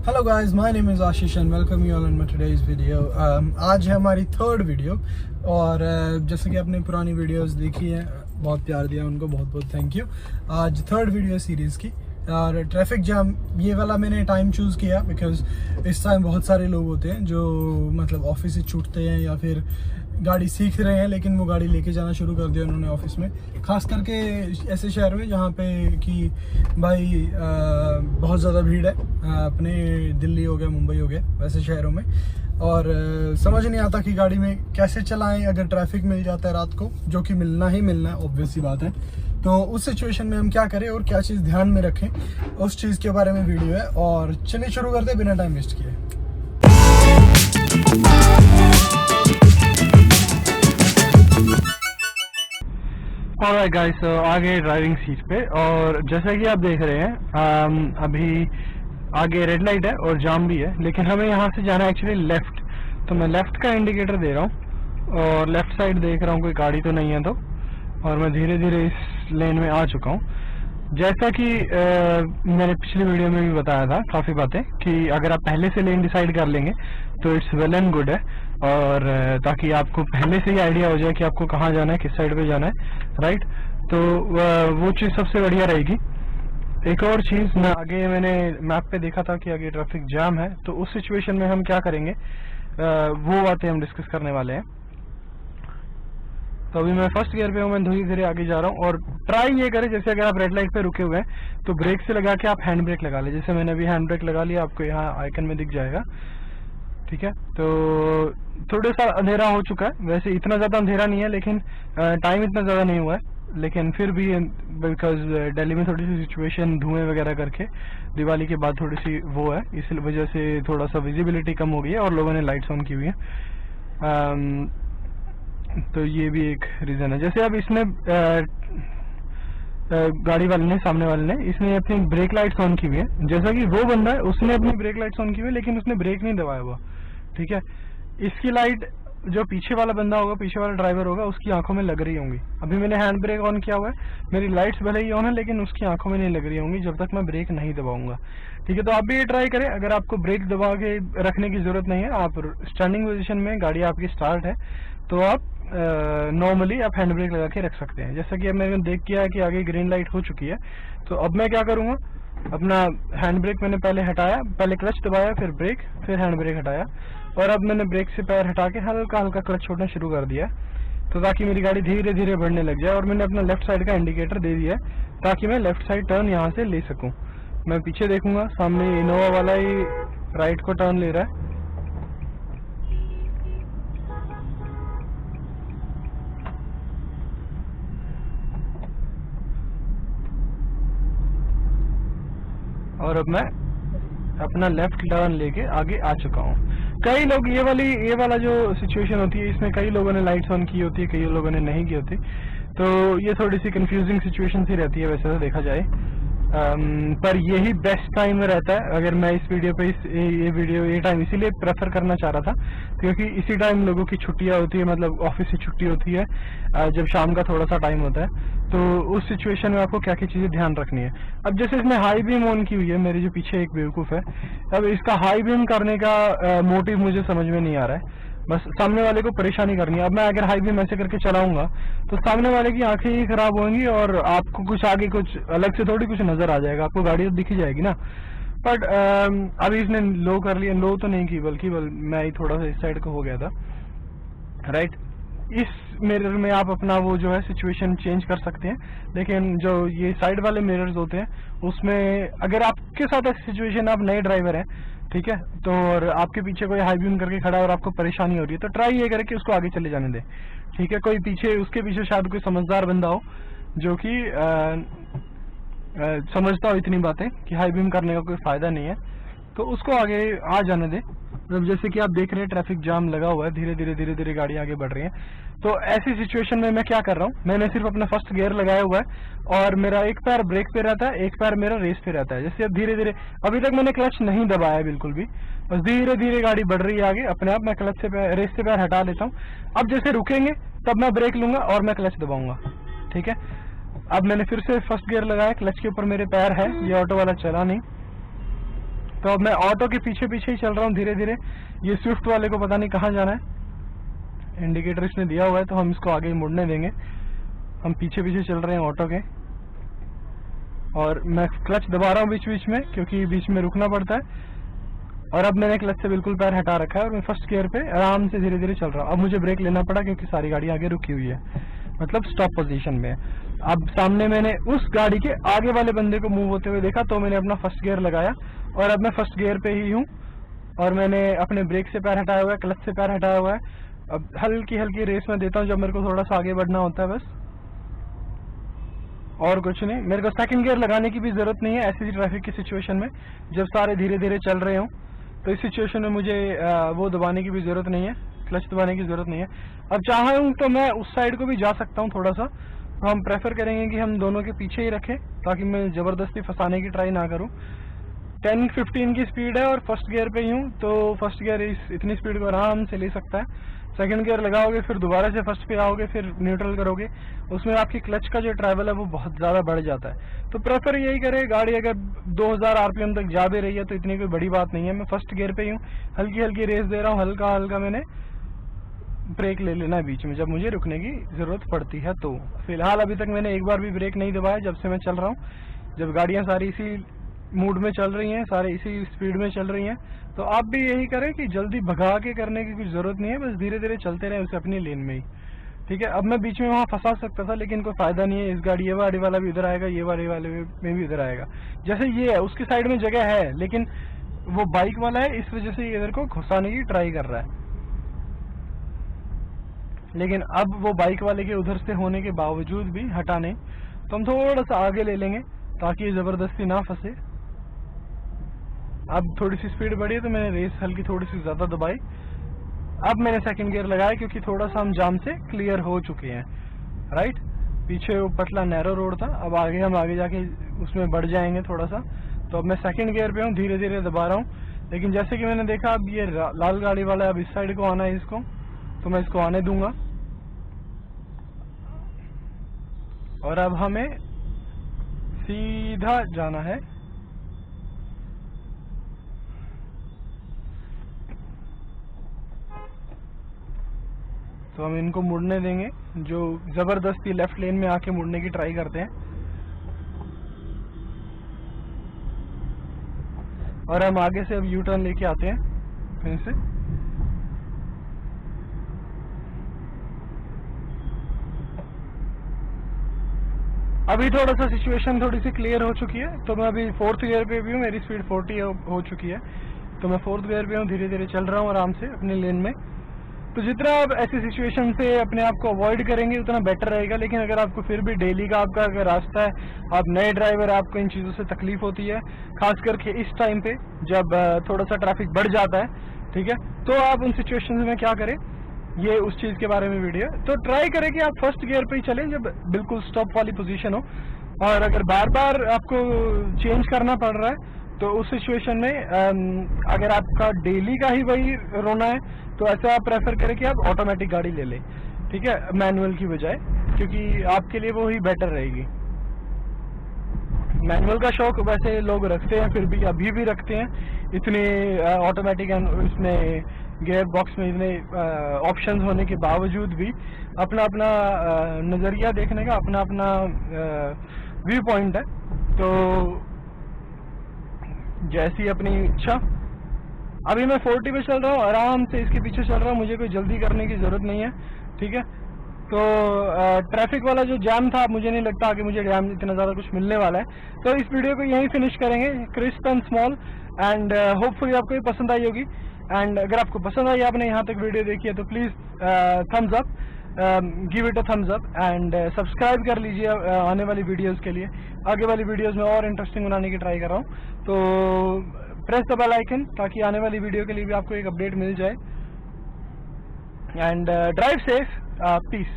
Hello guys, my name is Ashish and welcome you all in my today's video. आज है हमारी third video और जैसे कि आपने पुरानी वीडियोस देखी हैं, बहुत प्यार दिया उनको, बहुत बहुत थैंक यू। आज थर्ड वीडियो सीरीज़ की और ट्रैफिक जाम ये वाला मैंने टाइम चूज़ किया बिकॉज इस टाइम बहुत सारे लोग होते हैं जो मतलब ऑफिस से छूटते हैं या फिर गाड़ी सीख रहे हैं लेकिन वो गाड़ी लेके जाना शुरू कर दिया उन्होंने ऑफिस में, खास करके ऐसे शहर में जहाँ पे कि भाई बहुत ज़्यादा भीड़ है। अपने दिल्ली हो गया, मुंबई हो गया, वैसे शहरों में। और समझ नहीं आता कि गाड़ी में कैसे चलाएं अगर ट्रैफिक मिल जाता है रात को, जो कि मिलना ही मिलना है, ऑब्वियस सी बात है। तो उस सिचुएशन में हम क्या करें और क्या चीज़ ध्यान में रखें, उस चीज़ के बारे में वीडियो है। और चलिए शुरू करते हैं बिना टाइम वेस्ट किए। ऑलराइट गाइस, आगे ड्राइविंग सीट पे, और जैसा कि आप देख रहे हैं अभी आगे रेड लाइट है और जाम भी है, लेकिन हमें यहाँ से जाना है एक्चुअली लेफ्ट। तो मैं लेफ्ट का इंडिकेटर दे रहा हूँ और लेफ्ट साइड देख रहा हूँ कोई गाड़ी तो नहीं है, तो और मैं धीरे धीरे इस लेन में आ चुका हूँ। जैसा कि मैंने पिछली वीडियो में भी बताया था काफ़ी बातें कि अगर आप पहले से लेन डिसाइड कर लेंगे तो इट्स वेल एंड गुड है, और ताकि आपको पहले से ही आइडिया हो जाए कि आपको कहाँ जाना है, किस साइड पे जाना है, राइट। तो वो चीज़ सबसे बढ़िया रहेगी। एक और चीज़, आगे मैंने मैप पे देखा था कि आगे ट्रैफिक जाम है, तो उस सिचुएशन में हम क्या करेंगे वो बातें हम डिस्कस करने वाले हैं। तो अभी मैं फर्स्ट गियर पे हूँ, मैं धीरे धीरे आगे जा रहा हूँ। और ट्राई ये करें, जैसे अगर आप रेड लाइट पे रुके हुए हैं तो ब्रेक से लगा के आप हैंड ब्रेक लगा लें। जैसे मैंने अभी हैंड ब्रेक लगा लिया, आपको यहाँ आइकन में दिख जाएगा, ठीक है। तो थोड़ा सा अंधेरा हो चुका है, वैसे इतना ज़्यादा अंधेरा नहीं है, लेकिन टाइम इतना ज़्यादा नहीं हुआ है, लेकिन फिर भी बिकॉज दिल्ली में थोड़ी सी सिचुएशन धुएं वगैरह करके दिवाली के बाद थोड़ी सी वो है, इस वजह से थोड़ा सा विजिबिलिटी कम हो गई है और लोगों ने लाइट्स ऑन की हुई है। तो ये भी एक रीज़न है। जैसे अब इसने गाड़ी वाले ने, सामने वाले ने, इसने अपनी ब्रेक लाइट्स ऑन की हुई है। जैसा कि वो बंदा है उसने अपनी ब्रेक लाइट्स ऑन की हुई है लेकिन उसने ब्रेक नहीं दबाया हुआ, ठीक है। इसकी लाइट जो पीछे वाला बंदा होगा, पीछे वाला ड्राइवर होगा, उसकी आंखों में लग रही होंगी। अभी मैंने हैंड ब्रेक ऑन किया हुआ है, मेरी लाइट्स भले ही ऑन है लेकिन उसकी आंखों में नहीं लग रही होंगी जब तक मैं ब्रेक नहीं दबाऊंगा, ठीक है। तो आप भी ये ट्राई करें। अगर आपको ब्रेक दबा के रखने की जरूरत नहीं है, आप स्टैंडिंग पोजीशन में गाड़ी आपकी स्टार्ट है, तो आप नॉर्मली आप हैंड ब्रेक लगा के रख सकते हैं। जैसा कि अब मैंने देख किया है कि आगे ग्रीन लाइट हो चुकी है, तो अब मैं क्या करूँगा, अपना हैंड ब्रेक मैंने पहले हटाया, पहले क्लच दबाया, फिर ब्रेक, फिर हैंड ब्रेक हटाया, और अब मैंने ब्रेक से पैर हटा के हल्का हल्का क्लच छोड़ना शुरू कर दिया, तो ताकि मेरी गाड़ी धीरे धीरे बढ़ने लग जाए। और मैंने अपना लेफ्ट साइड का इंडिकेटर दे दिया है ताकि मैं लेफ्ट साइड टर्न यहाँ से ले सकूँ। मैं पीछे देखूंगा, सामने इनोवा वाला ही राइट को टर्न ले रहा है, और अब मैं अपना लेफ्ट टर्न लेके आगे आ चुका हूँ। कई लोग ये वाला जो सिचुएशन होती है, इसमें कई लोगों ने लाइट्स ऑन की होती है, कई लोगों ने नहीं की होती, तो ये थोड़ी सी कंफ्यूजिंग सिचुएशन सी रहती है वैसे तो देखा जाए। पर यही बेस्ट टाइम रहता है। अगर मैं इस वीडियो पे ये टाइम इसीलिए प्रेफर करना चाह रहा था क्योंकि इसी टाइम लोगों की छुट्टियां होती है, मतलब ऑफिस से छुट्टी होती है, जब शाम का थोड़ा सा टाइम होता है। तो उस सिचुएशन में आपको क्या क्या चीज़ें ध्यान रखनी है। अब जैसे इसमें हाई बीम ऑन की हुई है, मेरे जो पीछे एक बेवकूफ़ है, अब इसका हाई बीम करने का मोटिव मुझे समझ में नहीं आ रहा है, बस सामने वाले को परेशानी करनी है। अब मैं अगर हाई बीम ऐसे करके चलाऊंगा तो सामने वाले की आंखें ही खराब होंगी और आपको कुछ आगे कुछ अलग से थोड़ी कुछ नजर आ जाएगा, आपको गाड़ी तो दिख ही जाएगी ना। बट अभी इसने लो कर लिया, लो तो नहीं की बल्कि मैं ही थोड़ा सा इस साइड को हो गया था, राइट। इस मिरर में आप अपना वो जो है सिचुएशन चेंज कर सकते हैं, लेकिन जो ये साइड वाले मिरर्स होते हैं उसमें अगर आपके साथ ऐसी सिचुएशन, आप नए ड्राइवर हैं, ठीक है, तो और आपके पीछे कोई हाई बीम करके खड़ा है और आपको परेशानी हो रही है, तो ट्राई ये करें कि उसको आगे चले जाने दें, ठीक है। कोई पीछे, उसके पीछे शायद कोई समझदार बंदा हो जो कि समझता हो इतनी बातें कि हाई बीम करने का कोई फायदा नहीं है, तो उसको आगे आ जाने दें। मतलब जैसे कि आप देख रहे हैं ट्रैफिक जाम लगा हुआ है, धीरे धीरे गाड़ी आगे बढ़ रही है। तो ऐसी सिचुएशन में मैं क्या कर रहा हूँ, मैंने सिर्फ अपना फर्स्ट गियर लगाया हुआ है और मेरा एक पैर ब्रेक पे रहता है, एक पैर मेरा रेस पे रहता है। जैसे अब धीरे धीरे, अभी तक मैंने क्लच नहीं दबाया बिल्कुल भी, बस धीरे धीरे गाड़ी बढ़ रही है आगे अपने आप। मैं क्लच से रेस से पैर हटा लेता हूँ। अब जैसे रुकेंगे तब मैं ब्रेक लूंगा और मैं क्लच दबाऊंगा, ठीक है। अब मैंने फिर से फर्स्ट गियर लगाया, क्लच के ऊपर मेरे पैर है, ये ऑटो वाला चला नहीं, तो अब मैं ऑटो के पीछे पीछे ही चल रहा हूँ धीरे धीरे। ये स्विफ्ट वाले को पता नहीं कहाँ जाना है, इंडिकेटर इसने दिया हुआ है तो हम इसको आगे मुड़ने देंगे। हम पीछे पीछे चल रहे हैं ऑटो के, और मैं क्लच दबा रहा हूँ बीच बीच में क्योंकि बीच में रुकना पड़ता है। और अब मैंने क्लच से बिल्कुल पैर हटा रखा है और मैं फर्स्ट गियर पे आराम से धीरे धीरे चल रहा हूँ। अब मुझे ब्रेक लेना पड़ा क्योंकि सारी गाड़ी आगे रुकी हुई है, मतलब स्टॉप पोजीशन में है। अब सामने मैंने उस गाड़ी के आगे वाले बंदे को मूव होते हुए देखा तो मैंने अपना फर्स्ट गियर लगाया और अब मैं फर्स्ट गियर पे ही हूँ और मैंने अपने ब्रेक से पैर हटाया हुआ है, क्लच से पैर हटाया हुआ है। अब हल्की हल्की रेस में देता हूँ जब मेरे को थोड़ा सा आगे बढ़ना होता है बस, और कुछ नहीं। मेरे को सेकंड गियर लगाने की भी जरूरत नहीं है ऐसी ट्रैफिक की सिचुएशन में, जब सारे धीरे धीरे चल रहे हों तो इस सिचुएशन में मुझे वो दबाने की भी जरूरत नहीं है, क्लच दबाने की जरूरत नहीं है। अब चाहूँ तो मैं उस साइड को भी जा सकता हूँ थोड़ा सा, तो हम प्रेफर करेंगे कि हम दोनों के पीछे ही रखें ताकि मैं जबरदस्ती फंसाने की ट्राई ना करूँ। 10-15 की स्पीड है और फर्स्ट गियर पे ही हूँ तो फर्स्ट गियर इतनी स्पीड को आराम से ले सकता है। सेकंड गियर लगाओगे फिर दोबारा से फर्स्ट पे आओगे फिर न्यूट्रल करोगे, उसमें आपकी क्लच का जो ट्रैवल है वो बहुत ज़्यादा बढ़ जाता है। तो प्रेफर यही करे, गाड़ी अगर 2000 आरपीएम तक जा भी रही है तो इतनी कोई बड़ी बात नहीं है। मैं फर्स्ट गियर पे ही हूँ, हल्की हल्की रेस दे रहा हूँ, हल्का हल्का मैंने ब्रेक ले लेना है बीच में जब मुझे रुकने की जरूरत पड़ती है। तो फिलहाल अभी तक मैंने एक बार भी ब्रेक नहीं दबाया जब से मैं चल रहा हूँ। जब गाड़ियाँ सारी इसी मूड में चल रही हैं, सारे इसी स्पीड में चल रही हैं, तो आप भी यही करें कि जल्दी भगा के करने की कुछ जरूरत नहीं है, बस धीरे धीरे चलते रहें उसे अपनी लेन में ही। ठीक है, अब मैं बीच में वहाँ फंसा सकता था लेकिन कोई फायदा नहीं है, इस गाड़ी ये वाली वाला भी इधर आएगा, ये वाले वाले में भी इधर आएगा। जैसे ये है उसकी साइड में जगह है लेकिन वो बाइक वाला है इस वजह से इधर को घुसाने की ट्राई कर रहा है। लेकिन अब वो बाइक वाले के उधर से होने के बावजूद भी हटाने तो हम थोड़ा सा आगे ले लेंगे ताकि ये जबरदस्ती ना फंसे। अब थोड़ी सी स्पीड बढ़ी तो मैंने रेस हल्की थोड़ी सी ज्यादा दबाई। अब मैंने सेकंड गियर लगाया क्योंकि थोड़ा सा हम जाम से क्लियर हो चुके हैं। राइट, पीछे वो पतला नैरो रोड था, अब आगे हम आगे जाके उसमें बढ़ जाएंगे थोड़ा सा। तो अब मैं सेकंड गियर पे हूँ, धीरे धीरे दबा रहा हूँ। लेकिन जैसे कि मैंने देखा अब ये लाल गाड़ी वाला है, अब इस साइड को आना है इसको, तो मैं इसको आने दूंगा। और अब हमें सीधा जाना है। तो हम इनको मुड़ने देंगे जो जबरदस्ती लेफ्ट लेन में आके मुड़ने की ट्राई करते हैं। और हम आगे से अब यू टर्न लेके आते हैं फिर से। अभी थोड़ा सा सिचुएशन थोड़ी सी क्लियर हो चुकी है, तो मैं अभी फोर्थ गियर पे भी हूँ, मेरी स्पीड 40 हो चुकी है, तो मैं फोर्थ गियर पे हूँ, धीरे धीरे चल रहा हूँ आराम से अपनी लेन में। तो जितना आप ऐसी सिचुएशन से अपने आप को अवॉइड करेंगे उतना बेटर रहेगा। लेकिन अगर आपको फिर भी डेली का आपका अगर रास्ता है, आप नए ड्राइवर, आपको इन चीज़ों से तकलीफ होती है, खास करके इस टाइम पे जब थोड़ा सा ट्रैफिक बढ़ जाता है, ठीक है, तो आप उन सिचुएशन में क्या करें, ये उस चीज़ के बारे में वीडियो है। तो ट्राई करें कि आप फर्स्ट गियर पे ही चलें जब बिल्कुल स्टॉप वाली पोजीशन हो। और अगर बार बार आपको चेंज करना पड़ रहा है तो उस सिचुएशन में अगर आपका डेली का ही वही रोना है तो ऐसा आप प्रेफर करें कि आप ऑटोमेटिक गाड़ी ले लें, ठीक है, मैनुअल की बजाय, क्योंकि आपके लिए वो ही बेटर रहेगी। मैनुअल का शौक वैसे लोग रखते हैं, फिर भी अभी भी रखते हैं, इतने ऑटोमेटिक इसमें गियर बॉक्स में इतने ऑप्शंस होने के बावजूद भी अपना अपना नज़रिया देखने का अपना अपना व्यू पॉइंट है। तो जैसी अपनी इच्छा। अभी मैं 40 पे चल रहा हूँ, आराम से इसके पीछे चल रहा हूँ, मुझे कोई जल्दी करने की जरूरत नहीं है, ठीक है। तो ट्रैफिक वाला जो जैम था, मुझे नहीं लगता कि मुझे जैम इतना ज़्यादा कुछ मिलने वाला है। तो इस वीडियो को यहीं फिनिश करेंगे, crisp and small, and hopefully आपको ये पसंद आई होगी। एंड अगर आपको पसंद आई, आपने यहाँ तक वीडियो देखी है, तो please Thums up, give it a thumbs up, and subscribe कर लीजिए आने वाली वीडियोस के लिए। आगे वाली वीडियोस में और इंटरेस्टिंग बनाने की ट्राई कर रहा हूँ, तो प्रेस द बेल आइकन ताकि आने वाली वीडियो के लिए भी आपको एक अपडेट मिल जाए। And drive safe, piece.